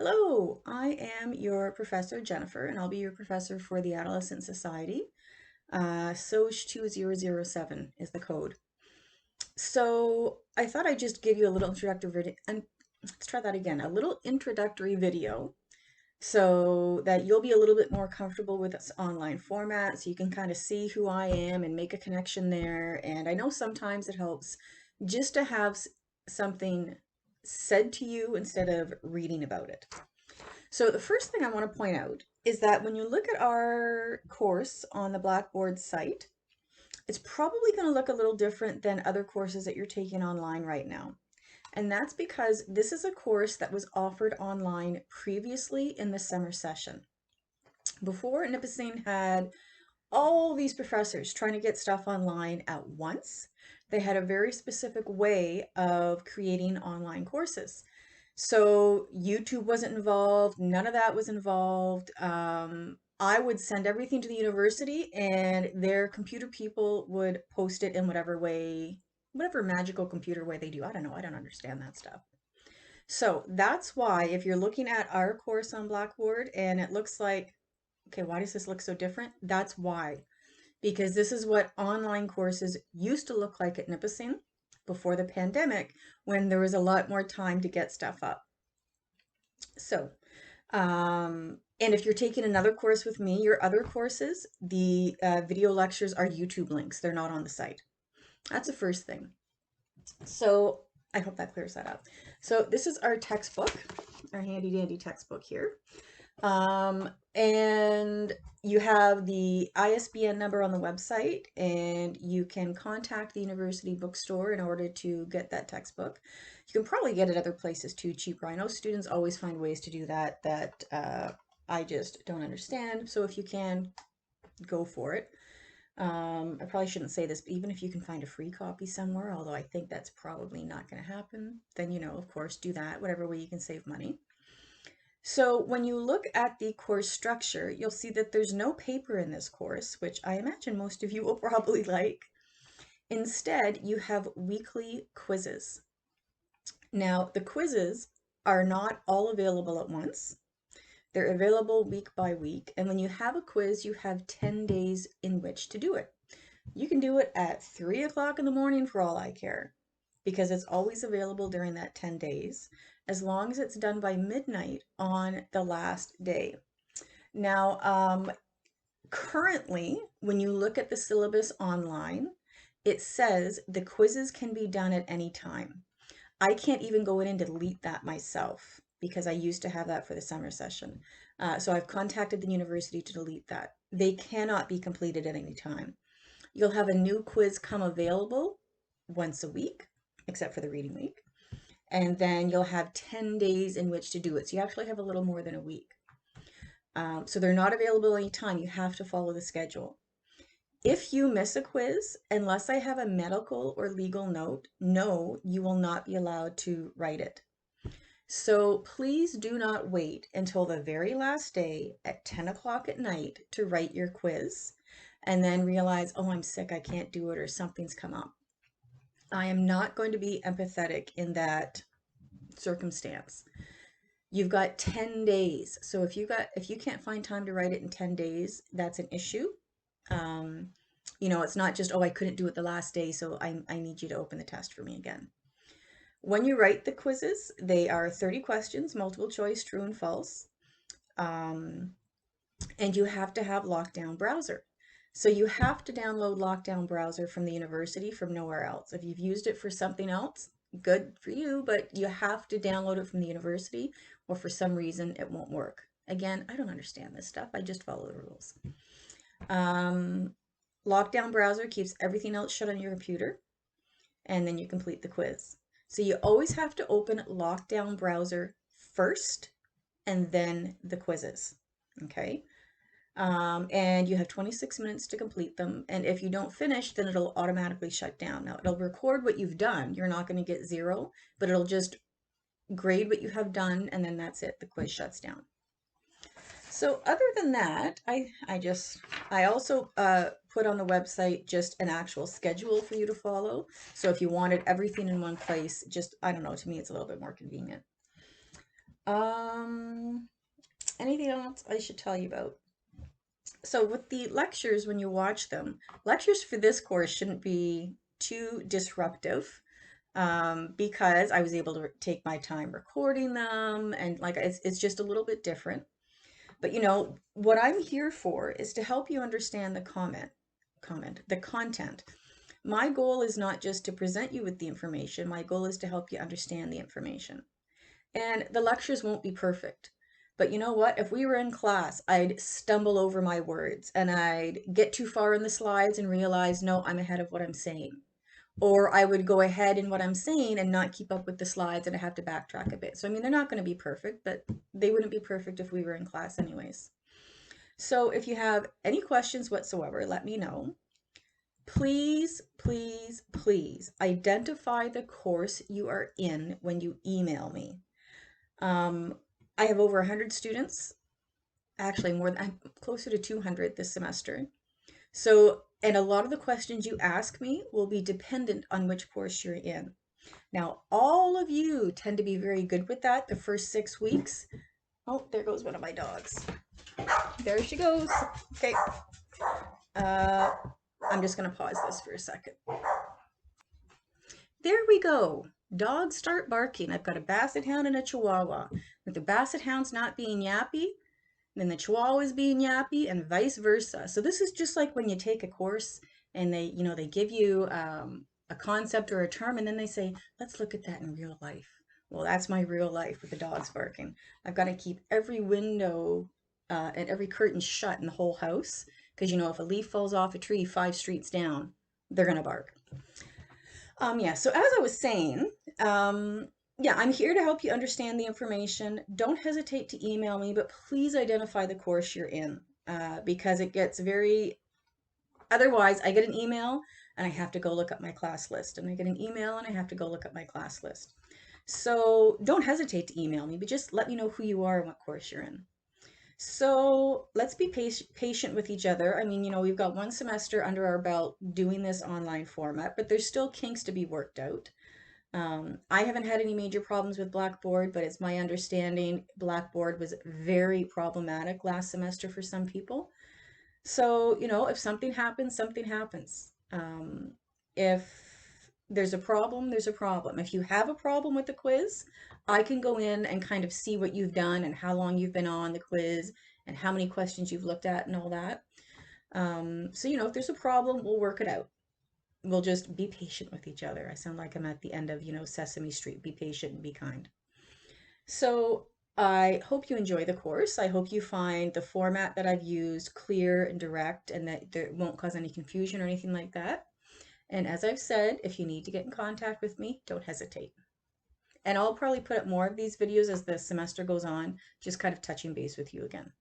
Hello, I am your professor, Jennifer, and I'll be your professor for the Adolescent Society. SOCH 2007 is the code. So I thought I'd just give you a little introductory video, and let's try that again, a little introductory video so that you'll be a little bit more comfortable with this online format so you can kind of see who I am and make a connection there. And I know sometimes it helps just to have something said to you instead of reading about it. So the first thing I want to point out is that when you look at our course on the Blackboard site, it's probably going to look a little different than other courses that you're taking online right now. And that's because this is a course that was offered online previously in the summer session. Before, Nipissing had all these professors trying to get stuff online at once. They had a very specific way of creating online courses. So YouTube wasn't involved, none of that was involved. I would send everything to the university and their computer people would post it in whatever way, whatever magical computer way they do. I don't know, I don't understand that stuff. So that's why if you're looking at our course on Blackboard and it looks like, okay, why does this look so different? That's why. Because this is what online courses used to look like at Nipissing before the pandemic when there was a lot more time to get stuff up. So, and if you're taking another course with me, your other courses, the video lectures are YouTube links. They're not on the site. That's the first thing. So I hope that clears that up. So this is our textbook, our handy dandy textbook here. And you have the ISBN number on the website, and you can contact the university bookstore in order to get that textbook. You can probably get it other places too, cheaper. I know students always find ways to do that I just don't understand. So if you can, go for it. I probably shouldn't say this, but even if you can find a free copy somewhere, although I think that's probably not going to happen, then, of course, do that, whatever way you can save money. So when you look at the course structure, you'll see that there's no paper in this course, which I imagine most of you will probably like. Instead, you have weekly quizzes. Now, the quizzes are not all available at once. They're available week by week. And when you have a quiz, you have 10 days in which to do it. You can do it at 3 o'clock in the morning for all I care, because it's always available during that 10 days, as long as it's done by midnight on the last day. Now, currently, when you look at the syllabus online, it says the quizzes can be done at any time. I can't even go in and delete that myself because I used to have that for the summer session. So I've contacted the university to delete that. They cannot be completed at any time. You'll have a new quiz come available once a week, except for the reading week. And then you'll have 10 days in which to do it. So you actually have a little more than a week. So they're not available anytime. You have to follow the schedule. If you miss a quiz, unless I have a medical or legal note, no, you will not be allowed to write it. So please do not wait until the very last day at 10 o'clock at night to write your quiz and then realize, oh, I'm sick, I can't do it, or something's come up. I am not going to be empathetic in that circumstance. You've got 10 days. So if you can't find time to write it in 10 days, that's an issue. It's not just, oh, I couldn't do it the last day, so I need you to open the test for me again. When you write the quizzes, they are 30 questions, multiple choice, true and false. And you have to have Lockdown Browser. So you have to download Lockdown Browser from the university, from nowhere else. If you've used it for something else, good for you, but you have to download it from the university, or for some reason it won't work. Again, I don't understand this stuff. I just follow the rules. Lockdown Browser keeps everything else shut on your computer, and then you complete the quiz. So you always have to open Lockdown Browser first, and then the quizzes, okay? And you have 26 minutes to complete them. And if you don't finish, then it'll automatically shut down. Now, it'll record what you've done. You're not going to get 0, but it'll just grade what you have done, and then that's it. The quiz shuts down. So other than that, I also put on the website just an actual schedule for you to follow. So if you wanted everything in one place, just, I don't know, to me it's a little bit more convenient. Um, Anything else I should tell you about? So with the lectures, when you watch them, lectures for this course shouldn't be too disruptive, because I was able to take my time recording them, and like it's just a little bit different. But what I'm here for is to help you understand the content. My goal is not just to present you with the information. My goal is to help you understand the information. And the lectures won't be perfect. But you know what? If we were in class, I'd stumble over my words and I'd get too far in the slides and realize, no, I'm ahead of what I'm saying. Or I would go ahead in what I'm saying and not keep up with the slides and I have to backtrack a bit. So, I mean, they're not going to be perfect, but they wouldn't be perfect if we were in class anyways. So if you have any questions whatsoever, let me know. Please, please, please identify the course you are in when you email me. Um, I have over 100 students, actually more than, I'm closer to 200 this semester. So, and a lot of the questions you ask me will be dependent on which course you're in. Now, all of you tend to be very good with that the first 6 weeks. Oh, there goes one of my dogs. There she goes. Okay. Uh, I'm just going to pause this for a second. There we go. Dogs start barking. I've got a basset hound and a chihuahua. With the basset hounds not being yappy, then the chihuahua is being yappy, and vice versa. So this is just like when you take a course and they give you a concept or a term, and then they say, let's look at that in real life. Well, that's my real life with the dogs barking. I've got to keep every window and every curtain shut in the whole house because if a leaf falls off a tree 5 streets down, they're gonna bark. Yeah, so as I was saying, yeah, I'm here to help you understand the information. Don't hesitate to email me, but please identify the course you're in, because it gets otherwise I get an email and I have to go look up my class list, and I get an email and I have to go look up my class list. So don't hesitate to email me, but just let me know who you are and what course you're in. So let's be patient with each other. I mean, we've got one semester under our belt doing this online format, but there's still kinks to be worked out. I haven't had any major problems with Blackboard, but it's my understanding Blackboard was very problematic last semester for some people. So, if something happens, something happens. If there's a problem, there's a problem. If you have a problem with the quiz, I can go in and kind of see what you've done and how long you've been on the quiz and how many questions you've looked at and all that. So, if there's a problem, we'll work it out. We'll just be patient with each other. I sound like I'm at the end of, Sesame Street. Be patient and be kind. So I hope you enjoy the course. I hope you find the format that I've used clear and direct and that there won't cause any confusion or anything like that. And as I've said, if you need to get in contact with me, don't hesitate. And I'll probably put up more of these videos as the semester goes on, just kind of touching base with you again.